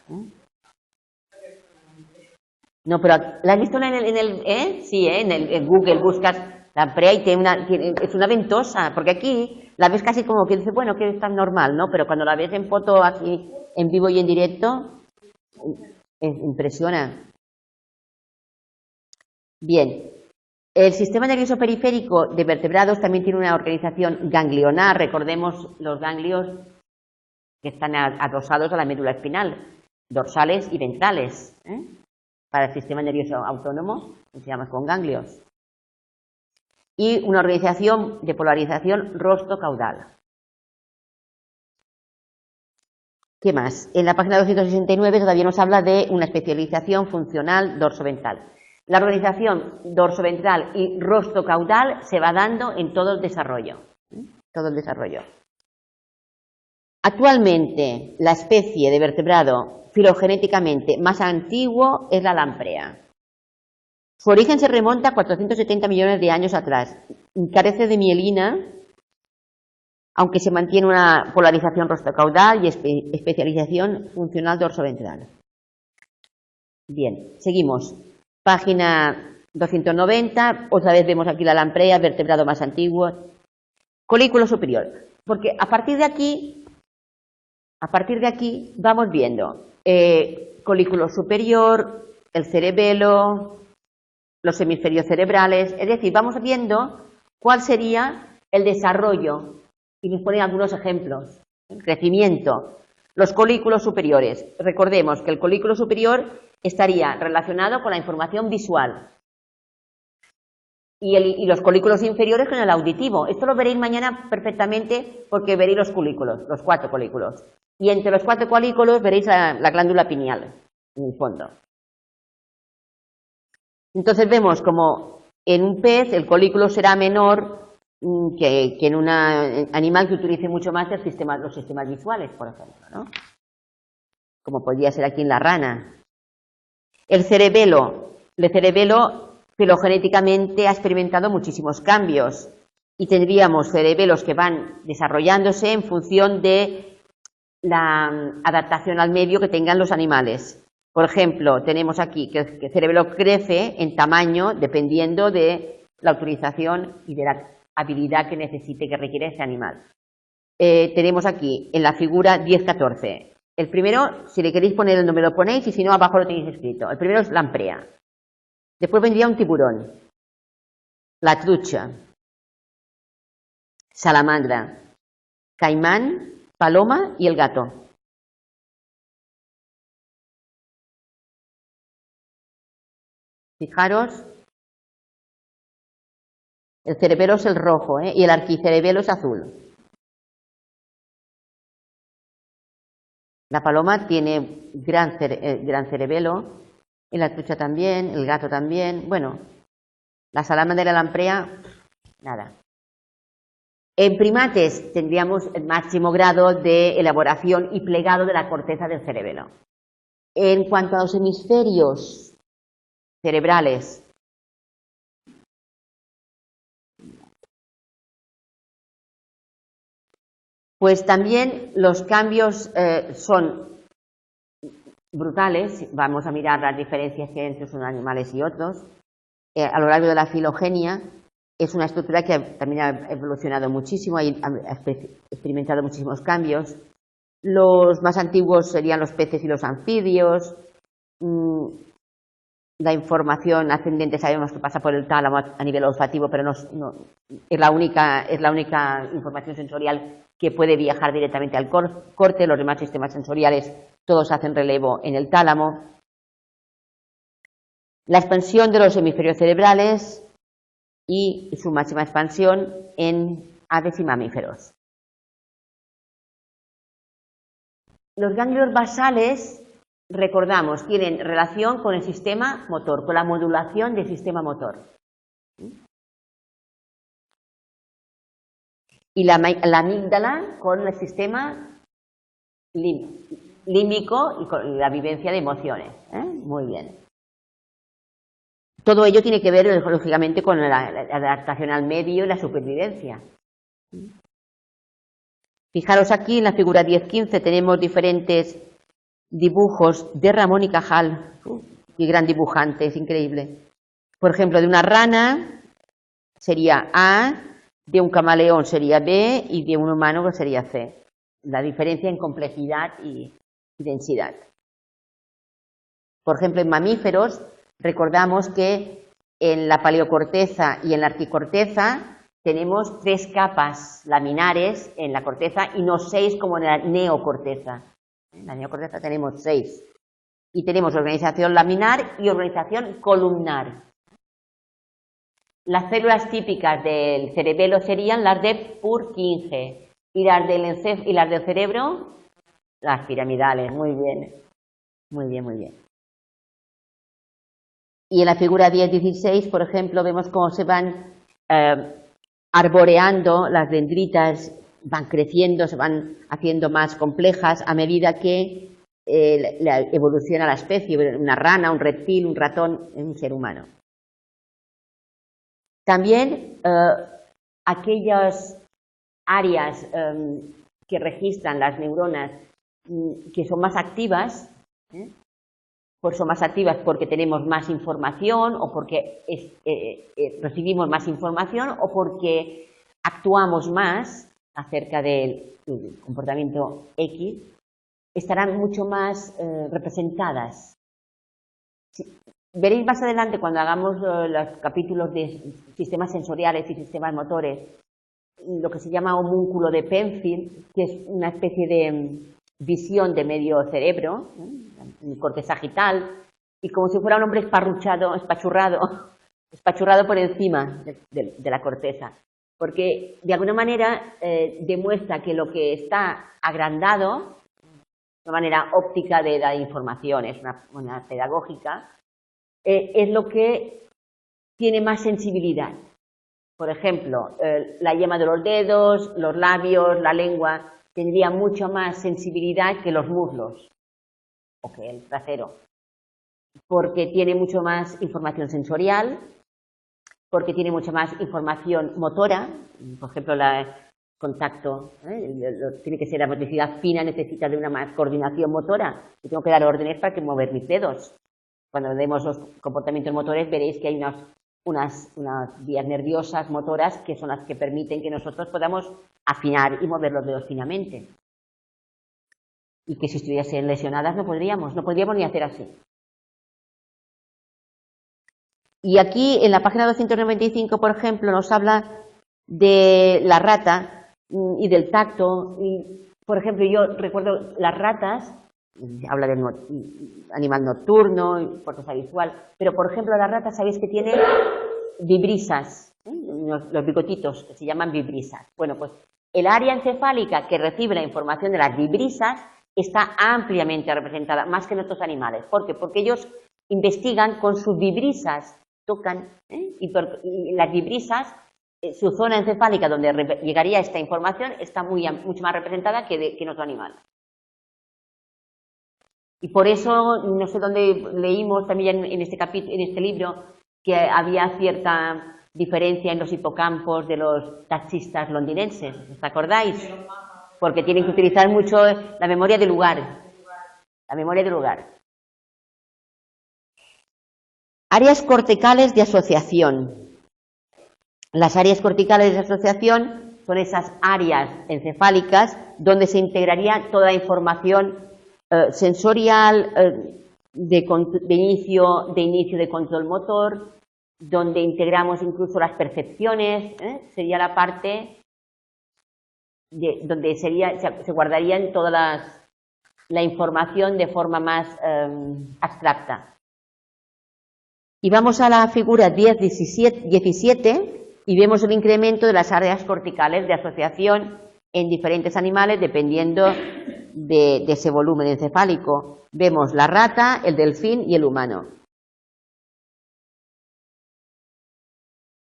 No, pero ¿la has visto en Google buscas lamprea y es una ventosa, porque aquí la ves casi como que dice, bueno, que es tan normal, ¿no? Pero cuando la ves en foto así, en vivo y en directo, impresiona. Bien, el sistema nervioso periférico de vertebrados también tiene una organización ganglionar, recordemos los ganglios que están adosados a la médula espinal, dorsales y ventrales, para el sistema nervioso autónomo, que se llama con ganglios. Y una organización de polarización rostro-caudal. ¿Qué más? En la página 269 todavía nos habla de una especialización funcional dorsoventral. La organización dorsoventral y rostro-caudal se va dando en todo el desarrollo. Actualmente, la especie de vertebrado filogenéticamente más antiguo es la lamprea. Su origen se remonta a 470 millones de años atrás. Carece de mielina, aunque se mantiene una polarización rostrocaudal y especialización funcional dorsoventral. Bien, seguimos. Página 290, otra vez vemos aquí la lamprea, vertebrado más antiguo. Colículo superior. Porque a partir de aquí vamos viendo colículo superior, el cerebelo, los hemisferios cerebrales, es decir, vamos viendo cuál sería el desarrollo, y nos ponen algunos ejemplos. El crecimiento, los colículos superiores. Recordemos que el colículo superior estaría relacionado con la información visual y los colículos inferiores con el auditivo. Esto lo veréis mañana perfectamente porque veréis los colículos, los 4 colículos. Y entre los 4 colículos veréis la glándula pineal en el fondo. Entonces vemos como en un pez el colículo será menor que en un animal que utilice mucho más los sistemas visuales, por ejemplo, ¿no? Como podría ser aquí en la rana. El cerebelo El cerebelo filogenéticamente ha experimentado muchísimos cambios y tendríamos cerebelos que van desarrollándose en función de la adaptación al medio que tengan los animales. Por ejemplo, tenemos aquí que el cerebelo crece en tamaño dependiendo de la utilización y de la habilidad que necesite, que requiere ese animal. Tenemos aquí en la figura 10-14. El primero, si le queréis poner el nombre lo ponéis y si no abajo lo tenéis escrito. El primero es lamprea. Después vendría un tiburón, la trucha, salamandra, caimán, paloma y el gato. Fijaros, el cerebelo es el rojo, y el arquicerebelo es azul. La paloma tiene gran cerebelo, y la trucha también, el gato también. Bueno, la salamandra de la lamprea, nada. En primates tendríamos el máximo grado de elaboración y plegado de la corteza del cerebelo. En cuanto a los hemisferios cerebrales, pues también los cambios son brutales. Vamos a mirar las diferencias que hay entre unos animales y otros. A lo largo de la filogenia es una estructura que también ha evolucionado muchísimo, ha experimentado muchísimos cambios. Los más antiguos serían los peces y los anfibios. La información ascendente sabemos que pasa por el tálamo a nivel olfativo, pero no es la única información sensorial que puede viajar directamente al corte. Los demás sistemas sensoriales todos hacen relevo en el tálamo. La expansión de los hemisferios cerebrales y su máxima expansión en aves y mamíferos. Los ganglios basales, recordamos, tienen relación con el sistema motor, con la modulación del sistema motor. Y la amígdala con el sistema límbico y con la vivencia de emociones. Muy bien. Todo ello tiene que ver, lógicamente, con la adaptación al medio y la supervivencia. Fijaros aquí en la figura 10-15 tenemos diferentes dibujos de Ramón y Cajal. Qué gran dibujante, es increíble. Por ejemplo, de una rana sería A, de un camaleón sería B y de un humano sería C. La diferencia en complejidad y densidad. Por ejemplo, en mamíferos, recordamos que en la paleocorteza y en la arquicorteza tenemos 3 capas laminares en la corteza y no 6 como en la neocorteza. En la neocorteza tenemos 6. Y tenemos organización laminar y organización columnar. Las células típicas del cerebelo serían las de Purkinje y las del cerebro, las piramidales. Muy bien, muy bien, muy bien. Y en la figura 10-16, por ejemplo, vemos cómo se van arboreando las dendritas, van creciendo, se van haciendo más complejas a medida que evoluciona la especie, una rana, un reptil, un ratón, un ser humano. También aquellas áreas que registran las neuronas que son más activas, pues son más activas porque tenemos más información o porque recibimos más información o porque actuamos más acerca del comportamiento X, estarán mucho más representadas. Veréis más adelante cuando hagamos los capítulos de sistemas sensoriales y sistemas motores, lo que se llama homúnculo de Penfield, que es una especie de visión de medio cerebro, el corte sagital, y como si fuera un hombre espachurrado por encima de la corteza. Porque de alguna manera demuestra que lo que está agrandado, de una manera óptica de la información, es una manera pedagógica, es lo que tiene más sensibilidad. Por ejemplo, la yema de los dedos, los labios, la lengua, tendría mucho más sensibilidad que los muslos o que el trasero. porque tiene mucho más información sensorial, porque tiene mucha más información motora, por ejemplo, el contacto, tiene que ser la motricidad fina, necesita de una más coordinación motora. Yo tengo que dar órdenes para que mover mis dedos. Cuando vemos los comportamientos motores veréis que hay unas vías nerviosas motoras que son las que permiten que nosotros podamos afinar y mover los dedos finamente. Y que si estuviesen lesionadas no podríamos ni hacer así. Y aquí en la página 295, por ejemplo, nos habla de la rata y del tacto. Y, por ejemplo, yo recuerdo las ratas, habla de animal nocturno, corteza visual, pero por ejemplo las ratas sabéis que tienen vibrisas, los bigotitos que se llaman vibrisas. Bueno, pues el área encefálica que recibe la información de las vibrisas está ampliamente representada, más que en otros animales. ¿Por qué? Porque ellos investigan con sus vibrisas, tocan, y las vibrisas, su zona encefálica donde llegaría esta información está mucho más representada que en otro animal. Y por eso, no sé dónde leímos también en este libro, que había cierta diferencia en los hipocampos de los taxistas londinenses, ¿os acordáis? Porque tienen que utilizar mucho la memoria del lugar. La memoria del lugar. Áreas corticales de asociación. Las áreas corticales de asociación son esas áreas encefálicas donde se integraría toda la información sensorial, de inicio de control motor, donde integramos incluso las percepciones, sería la parte donde se guardarían toda la información de forma más abstracta. Y vamos a la figura 17 y vemos el incremento de las áreas corticales de asociación en diferentes animales dependiendo de ese volumen encefálico. Vemos la rata, el delfín y el humano.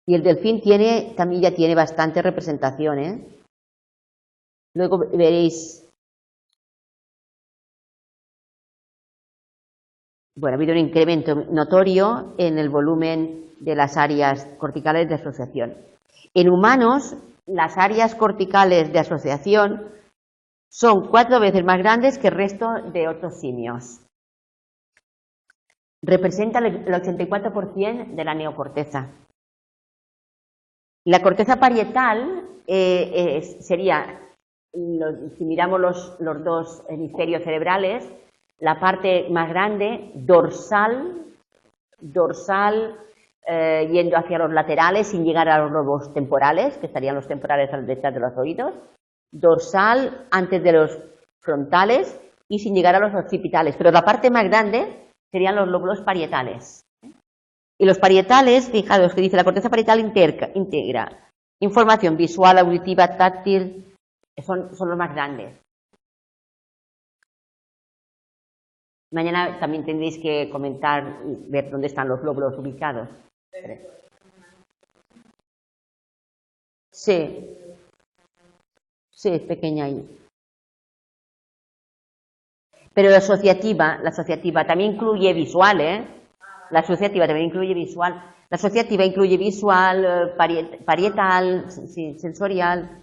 Y el delfín también ya tiene bastante representación, Luego veréis. Bueno, ha habido un incremento notorio en el volumen de las áreas corticales de asociación. En humanos, las áreas corticales de asociación son 4 veces más grandes que el resto de otros simios. Representa el 84% de la neocorteza. La corteza parietal sería, si miramos los dos hemisferios cerebrales, la parte más grande, dorsal yendo hacia los laterales sin llegar a los lobos temporales, que estarían los temporales detrás de los oídos, dorsal antes de los frontales y sin llegar a los occipitales, pero la parte más grande serían los lóbulos parietales. Y los parietales, fijaos que dice la corteza parietal integra información visual, auditiva, táctil, son los más grandes. Mañana también tendréis que comentar, ver dónde están los lóbulos ubicados. Sí, es pequeña ahí. Pero la asociativa también incluye visual, La asociativa también incluye visual. La asociativa incluye visual, parietal, sensorial.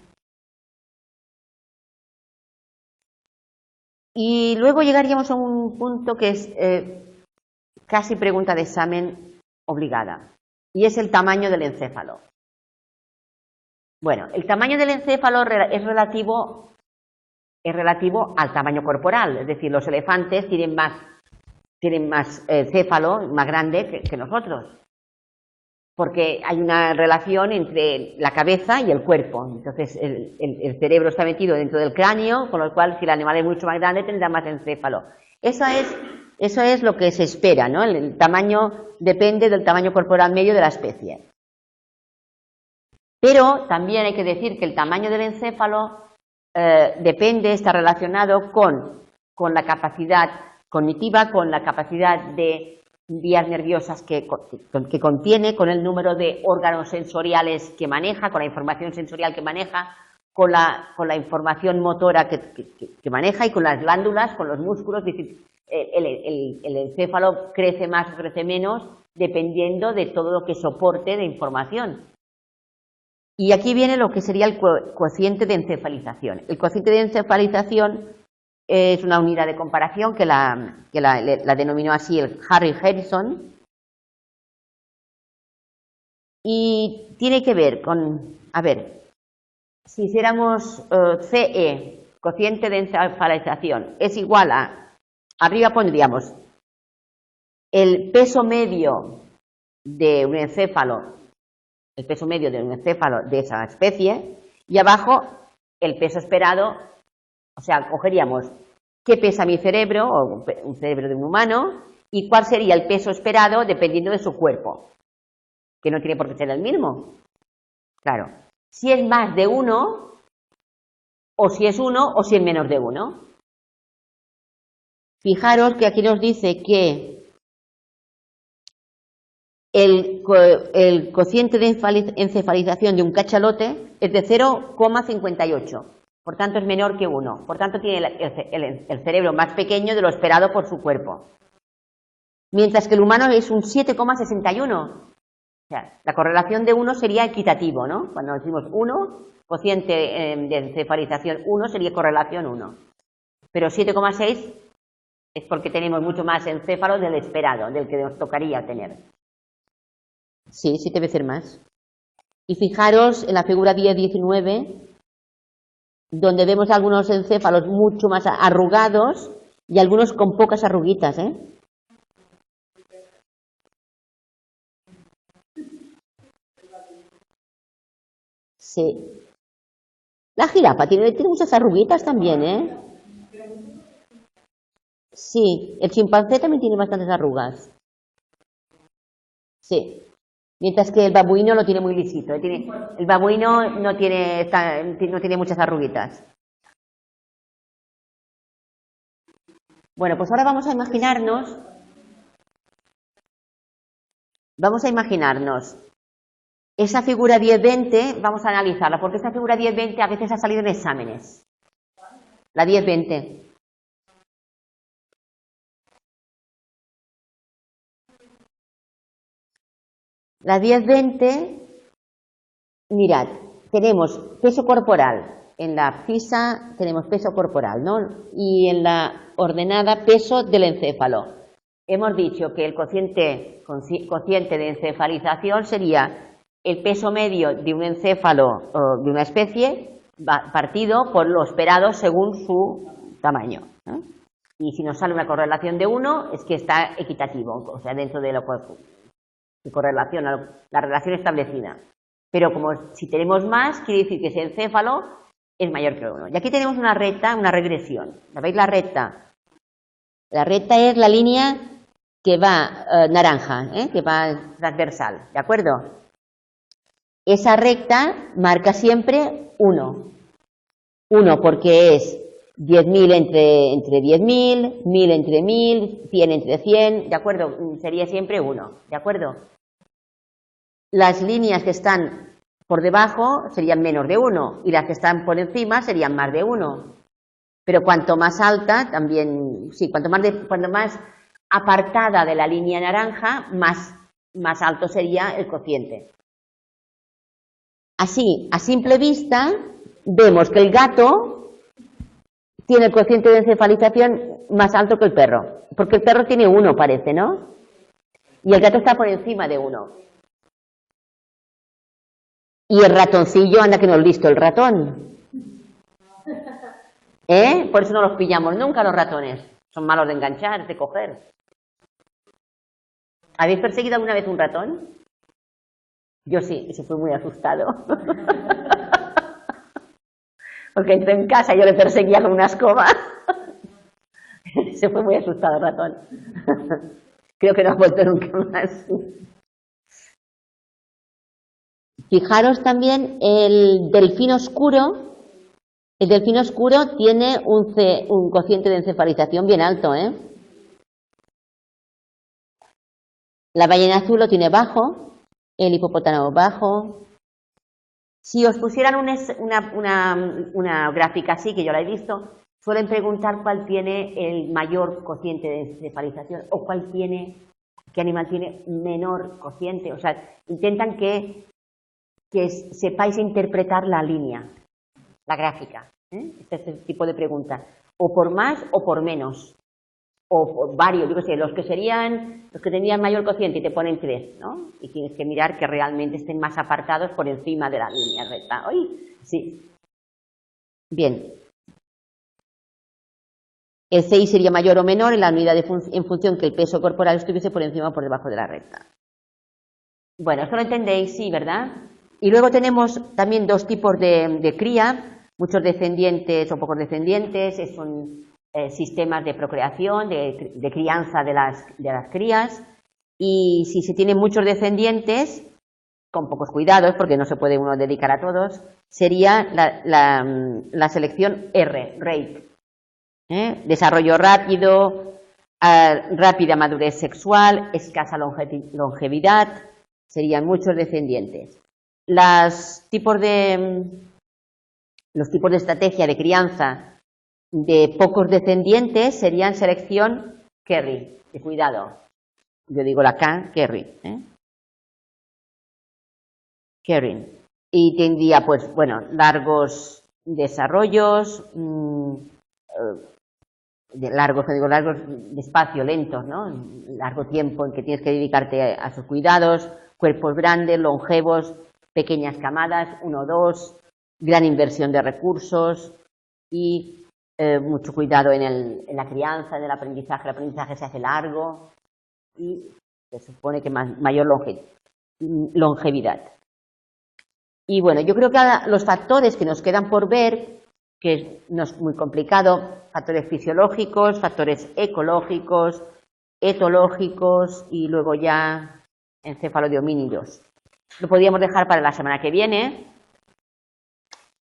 Y luego llegaríamos a un punto que es casi pregunta de examen obligada, y es el tamaño del encéfalo. Bueno, el tamaño del encéfalo es relativo al tamaño corporal, es decir, los elefantes tienen más encéfalo, más grande que nosotros, porque hay una relación entre la cabeza y el cuerpo. Entonces el cerebro está metido dentro del cráneo, con lo cual si el animal es mucho más grande tendrá más encéfalo. Eso es lo que se espera, ¿no? El tamaño depende del tamaño corporal medio de la especie. Pero también hay que decir que el tamaño del encéfalo está relacionado con la capacidad cognitiva, con la capacidad de vías nerviosas que contiene, con el número de órganos sensoriales que maneja, con la información sensorial que maneja, con la información motora que maneja y con las glándulas, con los músculos. Es decir, el encéfalo crece más o crece menos dependiendo de todo lo que soporte de información. Y aquí viene lo que sería el cociente de encefalización. El cociente de encefalización es una unidad de comparación que la denominó así el Harry Harrison, y tiene que ver con, a ver, si hiciéramos CE, cociente de encefalización, es igual a, arriba pondríamos el peso medio de un encéfalo, el peso medio de un encéfalo de esa especie, y abajo el peso esperado, o sea, cogeríamos qué pesa mi cerebro, o un cerebro de un humano, y cuál sería el peso esperado dependiendo de su cuerpo, que no tiene por qué ser el mismo. Claro, si es más de 1, o si es 1, o si es menos de 1. Fijaros que aquí nos dice que el cociente de encefalización de un cachalote es de 0,58, por tanto es menor que 1, por tanto tiene el cerebro más pequeño de lo esperado por su cuerpo. Mientras que el humano es un 7,61. O sea, la correlación de 1 sería equitativo, ¿no? Cuando decimos 1, cociente de encefalización 1 sería correlación 1. Pero 7,6 es porque tenemos mucho más encéfalo del esperado, del que nos tocaría tener. Sí, 7 veces más. Y fijaros en la figura 10-19, donde vemos algunos encéfalos mucho más arrugados y algunos con pocas arruguitas, ¿eh? Sí. La jirafa tiene muchas arruguitas también, ¿eh? Sí, el chimpancé también tiene bastantes arrugas. Sí. Mientras que el babuino lo tiene muy lisito. El babuino no tiene muchas arruguitas. Bueno, pues ahora vamos a imaginarnos esa figura 10-20, vamos a analizarla, porque esta figura 10-20 a veces ha salido en exámenes. La 10-20. La 10-20, mirad, tenemos peso corporal. En la FISA tenemos peso corporal, ¿no? Y en la ordenada peso del encéfalo. Hemos dicho que el cociente de encefalización sería el peso medio de un encéfalo o de una especie partido por lo esperado según su tamaño, ¿no? Y si nos sale una correlación de 1 es que está equitativo, o sea, dentro de lo que correlaciona la relación establecida. Pero como si tenemos más, quiere decir que ese encéfalo es mayor que 1. Y aquí tenemos una recta, una regresión. ¿La veis la recta? La recta es la línea que va naranja, que va transversal, ¿de acuerdo? Esa recta marca siempre 1. 1 porque es 10.000 entre 10.000, 1.000 entre 1.000, 100 entre 100, ¿de acuerdo? Sería siempre 1, ¿de acuerdo? Las líneas que están por debajo serían menos de 1 y las que están por encima serían más de 1. Pero cuanto más alta, también, sí, cuanto más apartada de la línea naranja, más alto sería el cociente. Así, a simple vista, vemos que el gato tiene el cociente de encefalización más alto que el perro, porque el perro tiene 1, parece, ¿no? Y el gato está por encima de 1. Y el ratoncillo, anda que no es listo el ratón. Por eso no los pillamos nunca los ratones. Son malos de enganchar, de coger. ¿Habéis perseguido alguna vez un ratón? Yo sí, y se fue muy asustado. Porque entré en casa y yo le perseguía con una escoba. Se fue muy asustado el ratón. Creo que no ha vuelto nunca más. Fijaros también el delfín oscuro. El delfín oscuro tiene un cociente de encefalización bien alto, ¿eh? La ballena azul lo tiene bajo, el hipopótamo bajo, Si os pusieran una gráfica así, que yo la he visto, suelen preguntar cuál tiene el mayor cociente de encefalización o qué animal tiene menor cociente. O sea, intentan que sepáis interpretar la línea, la gráfica. Este tipo de preguntas. O por más o por menos. O por varios, yo qué sé, los que tenían mayor cociente y te ponen 3, ¿no? Y tienes que mirar que realmente estén más apartados por encima de la línea recta. ¡Ay! Sí. Bien. El CI sería mayor o menor en la unidad en función que el peso corporal estuviese por encima o por debajo de la recta. Bueno, esto lo entendéis, sí, ¿verdad? Y luego tenemos también dos tipos de cría, muchos descendientes o pocos descendientes, son sistemas de procreación, de crianza de las crías, y si se tienen muchos descendientes, con pocos cuidados, porque no se puede uno dedicar a todos, sería la selección R, rate. Desarrollo rápido, rápida madurez sexual, escasa longevidad, serían muchos descendientes. Los tipos de estrategia de crianza de pocos descendientes serían selección Kerry, de cuidado. Yo digo la K, Kerry. Kerry. Y tendría, pues, bueno, largos desarrollos, largos, despacio, lentos, ¿no? Largo tiempo en que tienes que dedicarte a sus cuidados, cuerpos grandes, longevos, pequeñas camadas, 1 o 2, gran inversión de recursos y mucho cuidado en la crianza, en el aprendizaje se hace largo y se supone que mayor longevidad. Y bueno, yo creo que los factores que nos quedan por ver, que no es muy complicado, factores fisiológicos, factores ecológicos, etológicos y luego ya encéfalo de homínidos. Lo podríamos dejar para la semana que viene.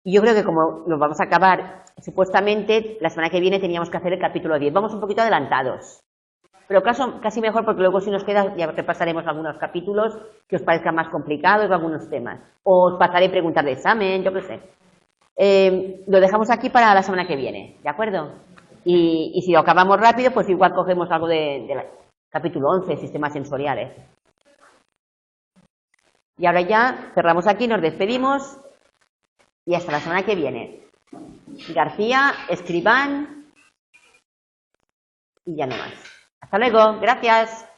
Y yo creo que como lo vamos a acabar, supuestamente la semana que viene teníamos que hacer el capítulo 10. Vamos un poquito adelantados. Pero casi mejor porque luego si nos queda ya repasaremos algunos capítulos que os parezcan más complicados o algunos temas. O os pasaré preguntas de examen, yo qué sé. Lo dejamos aquí para la semana que viene, ¿de acuerdo? Y si lo acabamos rápido, pues igual cogemos algo del capítulo 11, sistemas sensoriales. Y ahora ya cerramos aquí, nos despedimos y hasta la semana que viene. García, Escribán y ya no más. Hasta luego, gracias.